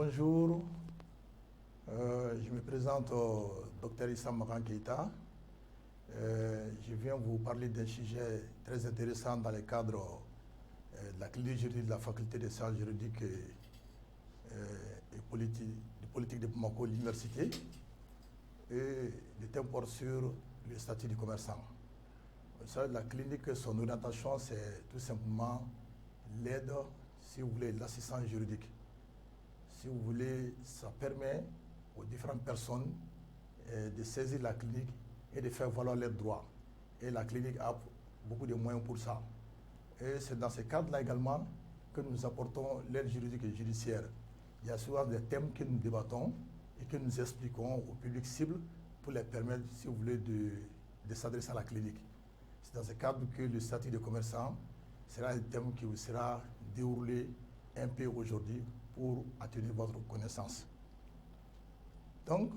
Bonjour, je me présente au Dr Issa Makan Keita. Je viens vous parler d'un sujet très intéressant dans le cadre de la clinique juridique de la faculté des sciences juridiques et politique de Bamako, l'université. Et le thème porte sur le statut du commerçant. Vous savez, la clinique, son orientation, c'est tout simplement l'aide, si vous voulez, l'assistance juridique. Si vous voulez, ça permet aux différentes personnes de saisir la clinique et de faire valoir leurs droits. Et la clinique a beaucoup de moyens pour ça. Et c'est dans ce cadre-là également que nous apportons l'aide juridique et judiciaire. Il y a souvent des thèmes que nous débattons et que nous expliquons au public cible pour les permettre, si vous voulez, de s'adresser à la clinique. C'est dans ce cadre que le statut de commerçant sera un thème qui vous sera déroulé un peu aujourd'hui pour atteindre votre connaissance. Donc,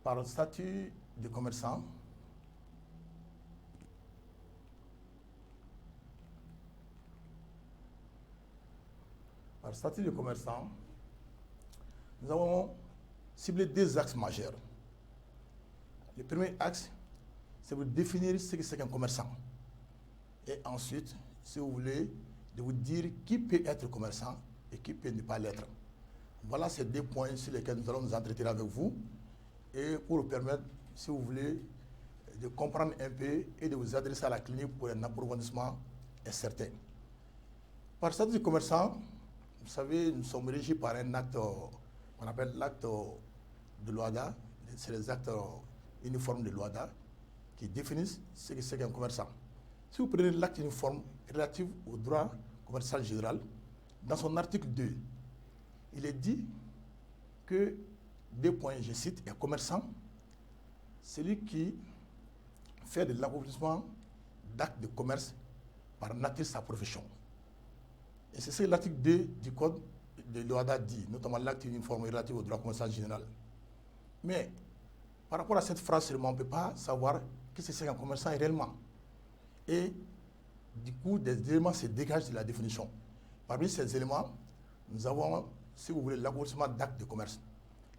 par le statut de commerçant, nous avons ciblé deux axes majeurs. Le premier axe, c'est de définir ce que c'est qu'un commerçant. Et ensuite, si vous voulez, de vous dire qui peut être commerçant et qui peut ne pas l'être. Voilà ces deux points sur lesquels nous allons nous entretenir avec vous et pour vous permettre, si vous voulez, de comprendre un peu et de vous adresser à la clinique pour un approfondissement certain. Par le statut de commerçant, vous savez, nous sommes régis par un acte qu'on appelle l'acte de l'OHADA, c'est les actes uniformes de l'OHADA qui définissent ce que c'est qu'un commerçant. Si vous prenez l'acte uniforme relatif au droit commercial général, dans son article 2, il est dit que, deux points, je cite, un commerçant, celui qui fait de l'accomplissement d'actes de commerce par nature de sa profession. Et c'est ce que l'article 2 du Code de l'OHADA dit, notamment l'acte uniforme relatif au droit commercial général. Mais par rapport à cette phrase seulement, on ne peut pas savoir qu'est-ce que c'est qu'un commerçant réellement. Et du coup, des éléments se dégagent de la définition. Parmi ces éléments, nous avons, si vous voulez, l'accomplissement d'actes de commerce.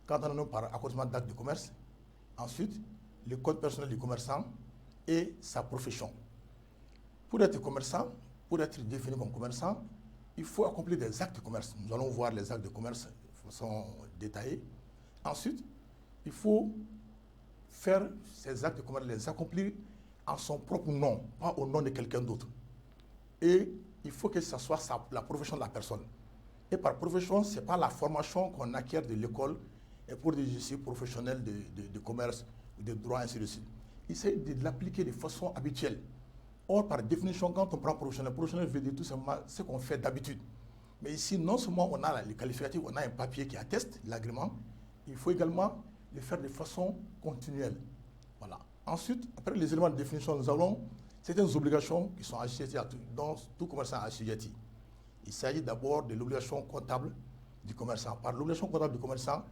Quand on a par accomplissement d'actes de commerce, ensuite, le code personnel du commerçant et sa profession. Pour être commerçant, pour être défini comme commerçant, il faut accomplir des actes de commerce. Nous allons voir les actes de commerce de façon détaillée. Ensuite, il faut faire ces actes de commerce, les accomplir en son propre nom, pas au nom de quelqu'un d'autre. Et il faut que ce soit la profession de la personne. Et par profession, ce n'est pas la formation qu'on acquiert de l'école et pour des exercices professionnels de commerce ou de droit, ainsi de suite. Il s'agit de l'appliquer de façon habituelle. Or, par définition, quand on prend professionnel veut dire tout simplement ce qu'on fait d'habitude. Mais ici, non seulement on a les qualificatifs, on a un papier qui atteste l'agrément, il faut également le faire de façon continuelle. Voilà. Ensuite, après les éléments de définition, nous avons certaines obligations qui sont assujetties dont tout commerçant est assujetti. Il s'agit d'abord de l'obligation comptable du commerçant. Par l'obligation comptable du commerçant,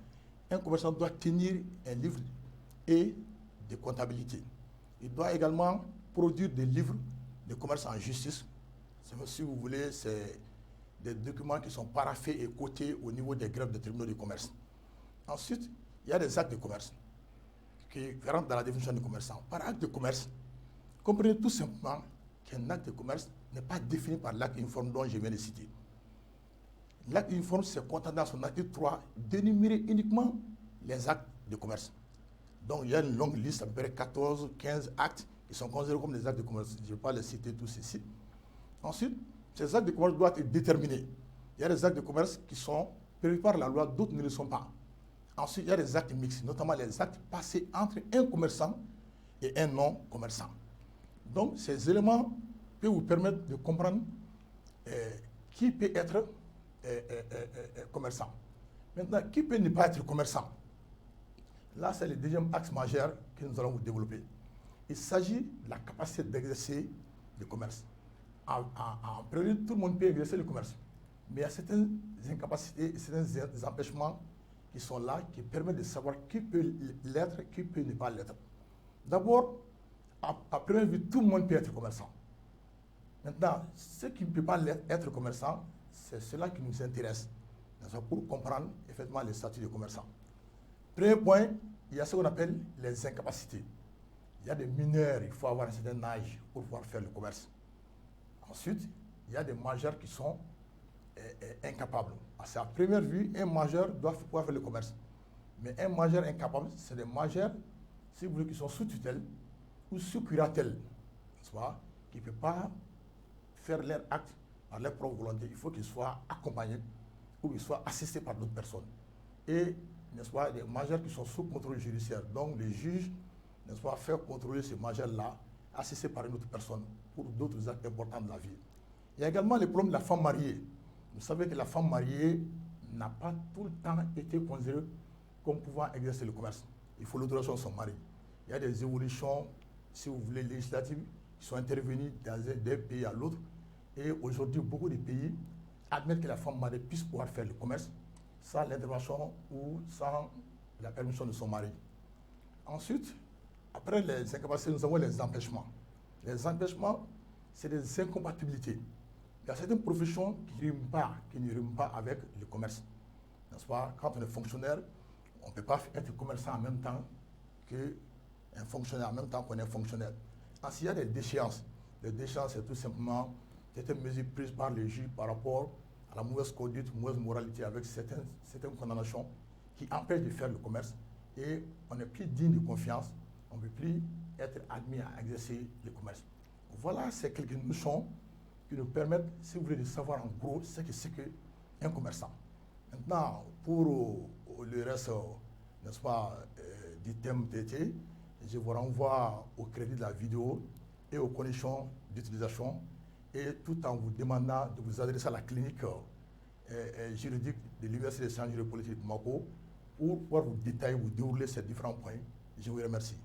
un commerçant doit tenir un livre et de comptabilité. Il doit également produire des livres de commerce en justice. Si vous voulez, c'est des documents qui sont paraphés et cotés au niveau des greffes des tribunaux de commerce. Ensuite, il y a des actes de commerce qui rentrent dans la définition du commerçant. Par acte de commerce, comprenez tout simplement qu'un acte de commerce n'est pas défini par l'acte uniforme dont je viens de citer. L'acte uniforme se contente dans son article 3 d'énumérer uniquement les actes de commerce. Donc il y a une longue liste, à peu près 14, 15 actes qui sont considérés comme des actes de commerce. Je ne vais pas les citer tous ici. Ensuite, ces actes de commerce doivent être déterminés. Il y a des actes de commerce qui sont prévus par la loi, d'autres ne le sont pas. Ensuite, il y a des actes mixtes, notamment les actes passés entre un commerçant et un non-commerçant. Donc, ces éléments peuvent vous permettre de comprendre qui peut être commerçant. Maintenant, qui peut ne pas être commerçant? Là, c'est le deuxième axe majeur que nous allons vous développer. Il s'agit de la capacité d'exercer le commerce. En priorité, tout le monde peut exercer le commerce. Mais il y a certaines incapacités, certains empêchements qui sont là, qui permettent de savoir qui peut l'être, qui peut ne pas l'être. D'abord, à première vue, tout le monde peut être commerçant. Maintenant, ceux qui ne peuvent pas être commerçants, c'est cela qui nous intéresse. pour comprendre effectivement les statuts des commerçants. Premier point, il y a ce qu'on appelle les incapacités. Il y a des mineurs, il faut avoir un certain âge pour pouvoir faire le commerce. Ensuite, il y a des majeurs qui sont incapables. Parce qu'à première vue, un majeur doit pouvoir faire le commerce. Mais un majeur incapable, c'est des majeurs, si vous voulez, qui sont sous tutelle ou sous curatelle, qui ne peuvent pas faire leur acte par leur propre volonté. Il faut qu'ils soient accompagnés ou qu'ils soient assistés par d'autres personnes. Et, n'est-ce pas, des majeurs qui sont sous contrôle judiciaire. Donc, les juges, n'est-ce pas, faire contrôler ces majeurs-là, assistés par une autre personne pour d'autres actes importants de la vie. Il y a également le problème de la femme mariée. Vous savez que la femme mariée n'a pas tout le temps été considérée comme pouvant exercer le commerce. Il faut l'autorisation de son mari. Il y a des évolutions, si vous voulez, législatives qui sont intervenues d'un pays à l'autre. Et aujourd'hui, beaucoup de pays admettent que la femme mariée puisse pouvoir faire le commerce sans l'intervention ou sans la permission de son mari. Ensuite, après les incapacités, nous avons les empêchements. Les empêchements, c'est des incompatibilités. Il y a certaines professions qui ne riment pas avec le commerce. N'est-ce pas? Quand on est fonctionnaire, on ne peut pas être commerçant en même temps qu'un fonctionnaire, en même temps qu'on est fonctionnaire. Ensuite, il y a des déchéances. Les déchéances, c'est tout simplement des mesures prises par les juges par rapport à la mauvaise conduite, mauvaise moralité avec certaines condamnations qui empêchent de faire le commerce. Et on n'est plus digne de confiance, on ne peut plus être admis à exercer le commerce. Voilà, c'est quelques notions qui nous permettent, si vous voulez, de savoir en gros ce que c'est qu'un commerçant. Maintenant, pour le reste, n'est-ce pas, du thème traité, je vous renvoie au crédit de la vidéo et aux conditions d'utilisation, et tout en vous demandant de vous adresser à la clinique juridique de l'Université des sciences juridiques politiques de Bamako pour pouvoir vous détailler, vous dérouler ces différents points. Je vous remercie.